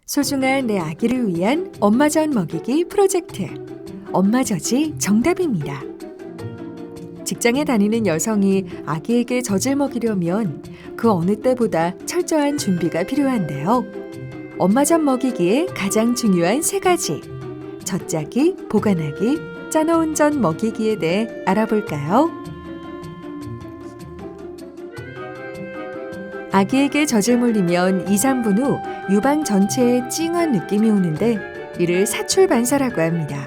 소중한 내 아기를 위한 엄마젖 먹이기 프로젝트. 엄마젖이 정답입니다. 직장에 다니는 여성이 아기에게 젖을 먹이려면 그 어느 때보다 철저한 준비가 필요한데요. 엄마젖 먹이기의 가장 중요한 세 가지. 젖짜기, 보관하기, 짜놓은 젖 먹이기에 대해 알아볼까요? 아기에게 젖을 물리면 2, 3분 후 유방 전체에 찡한 느낌이 오는데 이를 사출반사라고 합니다.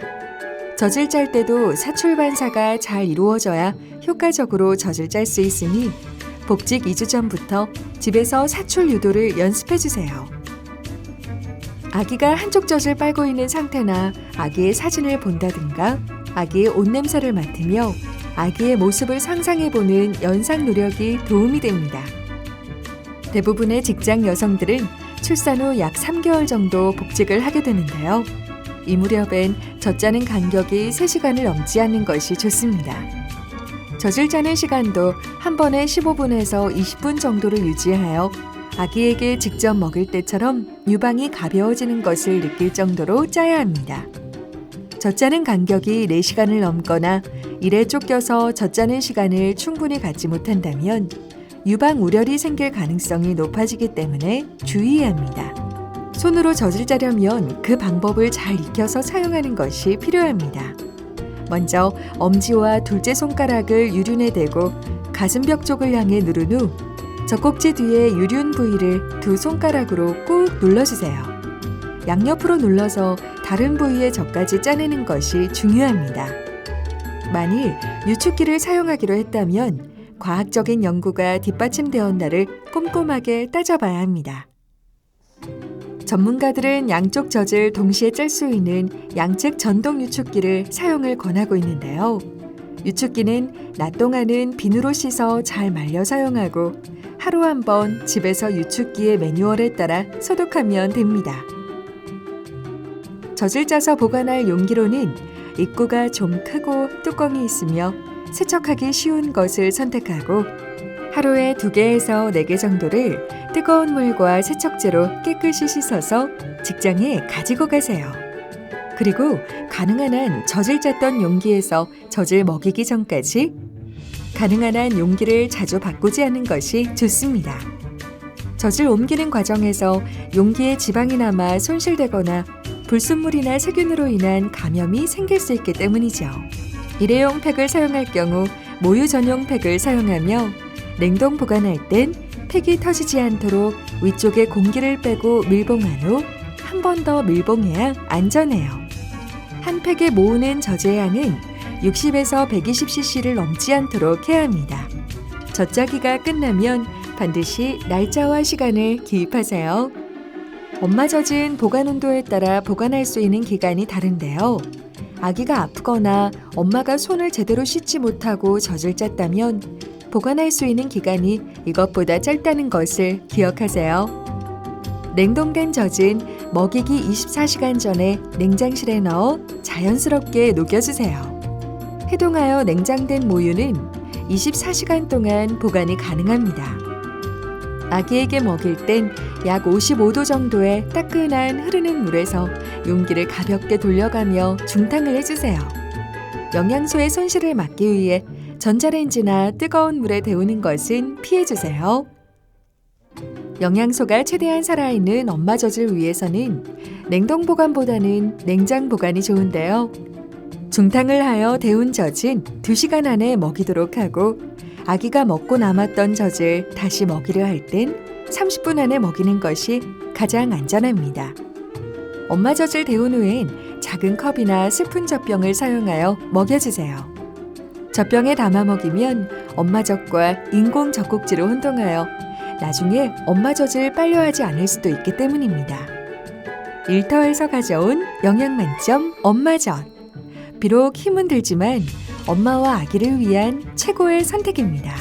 젖을 짤 때도 사출반사가 잘 이루어져야 효과적으로 젖을 짤 수 있으니 복직 2주 전부터 집에서 사출 유도를 연습해주세요. 아기가 한쪽 젖을 빨고 있는 상태나 아기의 사진을 본다든가 아기의 옷 냄새를 맡으며 아기의 모습을 상상해보는 연상 노력이 도움이 됩니다. 대부분의 직장 여성들은 출산 후 약 3개월 정도 복직을 하게 되는데요. 이 무렵엔 젖 짜는 간격이 3시간을 넘지 않는 것이 좋습니다. 젖을 짜는 시간도 한 번에 15분에서 20분 정도를 유지하여 아기에게 직접 먹을 때처럼 유방이 가벼워지는 것을 느낄 정도로 짜야 합니다. 젖 짜는 간격이 4시간을 넘거나 일에 쫓겨서 젖 짜는 시간을 충분히 갖지 못한다면 유방 우려이 생길 가능성이 높아지기 때문에 주의해야 합니다. 손으로 젖을 짜려면 그 방법을 잘 익혀서 사용하는 것이 필요합니다. 먼저 엄지와 둘째 손가락을 유륜에 대고 가슴벽 쪽을 향해 누른 후 젖꼭지 뒤에 유륜 부위를 두 손가락으로 꾹 눌러주세요. 양옆으로 눌러서 다른 부위의 젖까지 짜내는 것이 중요합니다. 만일 유축기를 사용하기로 했다면 과학적인 연구가 뒷받침되었나를 꼼꼼하게 따져봐야 합니다. 전문가들은 양쪽 젖을 동시에 짤 수 있는 양측 전동 유축기를 사용을 권하고 있는데요. 유축기는 낮 동안은 비누로 씻어 잘 말려 사용하고 하루 한 번 집에서 유축기의 매뉴얼에 따라 소독하면 됩니다. 젖을 짜서 보관할 용기로는 입구가 좀 크고 뚜껑이 있으며 세척하기 쉬운 것을 선택하고 하루에 2개에서 4개 정도를 뜨거운 물과 세척제로 깨끗이 씻어서 직장에 가지고 가세요. 그리고 가능한 한 젖을 짰던 용기에서 젖을 먹이기 전까지 가능한 한 용기를 자주 바꾸지 않는 것이 좋습니다. 젖을 옮기는 과정에서 용기에 지방이 남아 손실되거나 불순물이나 세균으로 인한 감염이 생길 수 있기 때문이죠. 일회용 팩을 사용할 경우 모유 전용 팩을 사용하며 냉동 보관할 땐 팩이 터지지 않도록 위쪽에 공기를 빼고 밀봉한 후 한 번 더 밀봉해야 안전해요. 한 팩에 모으는 젖의 양은 60에서 120cc를 넘지 않도록 해야 합니다. 젖짜기가 끝나면 반드시 날짜와 시간을 기입하세요. 엄마 젖은 보관 온도에 따라 보관할 수 있는 기간이 다른데요. 아기가 아프거나 엄마가 손을 제대로 씻지 못하고 젖을 짰다면 보관할 수 있는 기간이 이것보다 짧다는 것을 기억하세요. 냉동된 젖은 먹이기 24시간 전에 냉장실에 넣어 자연스럽게 녹여주세요. 해동하여 냉장된 모유는 24시간 동안 보관이 가능합니다. 아기에게 먹일 땐 약 55도 정도의 따끈한 흐르는 물에서 용기를 가볍게 돌려가며 중탕을 해주세요. 영양소의 손실을 막기 위해 전자레인지나 뜨거운 물에 데우는 것은 피해주세요. 영양소가 최대한 살아있는 엄마 젖을 위해서는 냉동 보관보다는 냉장 보관이 좋은데요. 중탕을 하여 데운 젖은 2시간 안에 먹이도록 하고 아기가 먹고 남았던 젖을 다시 먹이려 할 땐 30분 안에 먹이는 것이 가장 안전합니다. 엄마 젖을 데운 후엔 작은 컵이나 스푼 젖병을 사용하여 먹여주세요. 젖병에 담아 먹이면 엄마 젖과 인공 젖꼭지로 혼동하여 나중에 엄마 젖을 빨려 하지 않을 수도 있기 때문입니다. 일터에서 가져온 영양 만점 엄마 젖. 비록 힘은 들지만 엄마와 아기를 위한 최고의 선택입니다.